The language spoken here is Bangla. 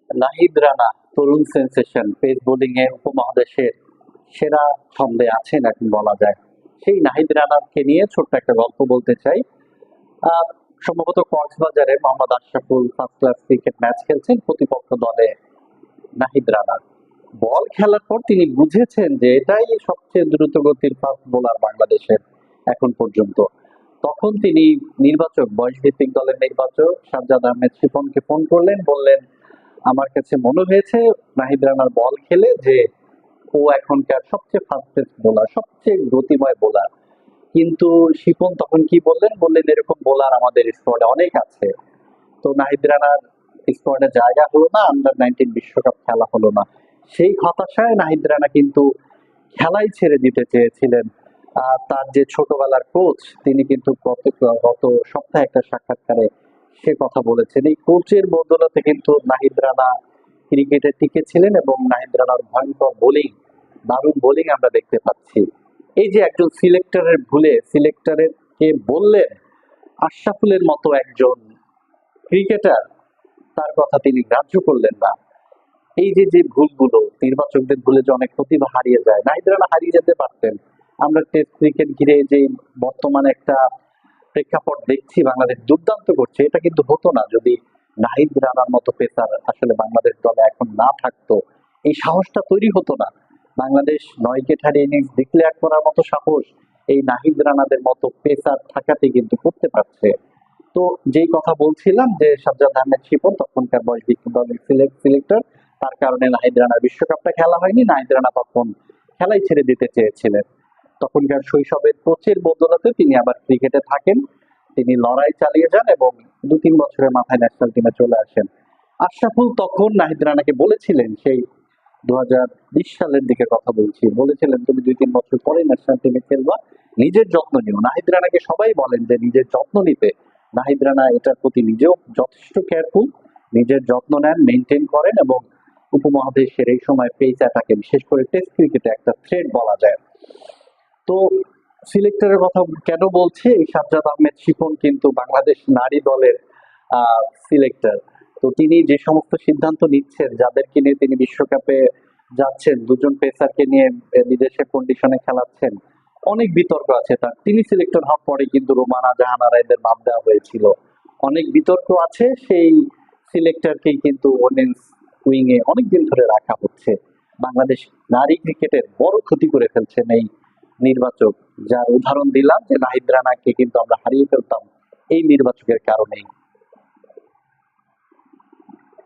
নাহিদ রানা তরুণ সেন্সেশন পেস বোলিং এ উপমহাদেশের সেরা ছন্দে আছেন এখন বলা যায়। সেই নাহিদ রানাকে নিয়ে ছোট্ট একটা গল্প বলতে চাই। আহ, সম্ভবত কক্সবাজারে Mohammad Ashraful first class cricket match খেলছেন, প্রতিপক্ষ দলে নাহিদ রানা। বল খেলার পর তিনি বুঝেছেন যে এটাই সবচেয়ে দ্রুত গতির ফাস্ট বোলার বাংলাদেশের এখন পর্যন্ত। তখন তিনি নির্বাচক, বয়সভিত্তিক দলের নির্বাচক সাজ্জাদ আহমেদ শিপনকে ফোন করলেন, বললেন আমার কাছে মনে হয়েছে নাহিদ রানার বল খেলে যে ও এখনকার সবচেয়ে ফাস্টেস্ট বোলার, সবচেয়ে গতিময় বোলার। কিন্তু শিপন তখন কি বললেন, বললেন এরকম বোলার আমাদের স্কোয়াডে অনেক আছে। তো নাহিদ রানার স্কোয়াডে জায়গা হলো না, আন্ডার 19 বিশ্বকাপ খেলা হলো না। সেই হতাশায় নাহিদ রানা কিন্তু খেলাই ছেড়ে দিতে চেয়েছিলেন। তার যে ছোটবেলার কোচ, তিনি কিন্তু গত সপ্তাহে একটা সাক্ষাৎকারে সে কথা বলেছেন। এই কোচের বদৌলতে কিন্তু নাহিদ রানা ক্রিকেটে টিকেছিলেন এবং নাহিদ রানার ভয়ঙ্কর বোলিং, দারুণ বোলিং আমরা দেখতে পাচ্ছি। এই যে একজন সিলেক্টরের ভুলে সিলেক্টরের কে বললেন আশরাফুলের মতো একজন ক্রিকেটার, তার কথা তিনি গ্রাহ্য করলেন না। এই যে যে ভুলগুলো, নির্বাচকদের ভুলে যে অনেক প্রতিভা হারিয়ে যায়, নাহিদ রানা হারিয়ে যেতে পারতেন। আমরা টেস্ট ক্রিকেট ঘিরে যে বর্তমানে একটা প্রেক্ষাপট দেখছি, বাংলাদেশ দুর্দান্ত করছে, এটা কিন্তু হতো না যদি নাহিদ রানার মতো পেসার আসলে বাংলাদেশ দলে এখন না থাকতো। এই সাহসটা তৈরি হতো না। বাংলাদেশ 9 উইকেট হারিয়ে ইনিংস ডিক্লেয়ার করার মতো সাহস এই নাহিদ রানাদের মতো পেসার থাকাতে কিন্তু করতে পারছে। তো যেই কথা বলছিলাম যে সাজ্জাদ আহমেদ শিপন তখনকার বয়স ভিত্তিক দলের সিলেক্টর, তার কারণে নাহিদ রানার বিশ্বকাপটা খেলা হয়নি। নাহিদ রানা তখন খেলাই ছেড়ে দিতে চেয়েছিলেন। তখনকার শৈশবের কোচের বদৌলতে তিনি আবার ক্রিকেটে থাকেন। তিনি লড়াই চালিয়ে যান এবং 2-3 বছরের মাথায় ন্যাশনাল টিমে চলে আসেন। আশরাফুল তখন নাহিদ রানাকে বলেছিলেন, সেই 2020 সালের দিকে কথা বলছি, বলেছিলেন তুমি 2-3 বছর পরে ন্যাশনাল টিমে খেলবা, নিজের যত্ন নিও। নাহিদ রানাকে সবাই বলেন যে নিজের যত্ন নিতে। নাহিদ রানা এটার প্রতি নিজেও যথেষ্ট কেয়ারফুল, নিজের যত্ন নেন, মেনটেন করেন এবং উপমহাদেশের এই সময় পেস অ্যাটাকে, বিশেষ করে টেস্ট ক্রিকেটে একটা থ্রেড বলা যায়। তো সিলেক্টরের কথা কেন বলছি, এই সাজ্জাদ আহমেদ শিপন কিন্তু বাংলাদেশ নারী দলের সিলেক্টর। তো তিনি যে সমস্ত সিদ্ধান্ত নিচ্ছেন, যাদেরকে নিয়ে তিনি বিশ্বকাপে যাচ্ছেন, দুজন পেসারকে নিয়ে বিদেশের কন্ডিশনে খেলাচ্ছেন, অনেক বিতর্ক আছে তার। তিনি সিলেক্টর হওয়ার পরে কিন্তু রোমানা জাহানারা এদের বাদ দেওয়া হয়েছিল। অনেক বিতর্ক আছে, সেই সিলেক্টরকেই কিন্তু ওমেন্স উইং এ অনেকদিন ধরে রাখা হচ্ছে। বাংলাদেশ নারী ক্রিকেটের বড় ক্ষতি করে ফেলছেন এই নির্বাচক। যার উদাহরণ দিলাম যে নাহিদ রানাকে কিন্তু আমরা হারিয়ে ফেলতাম এই নির্বাচকের কারণেই।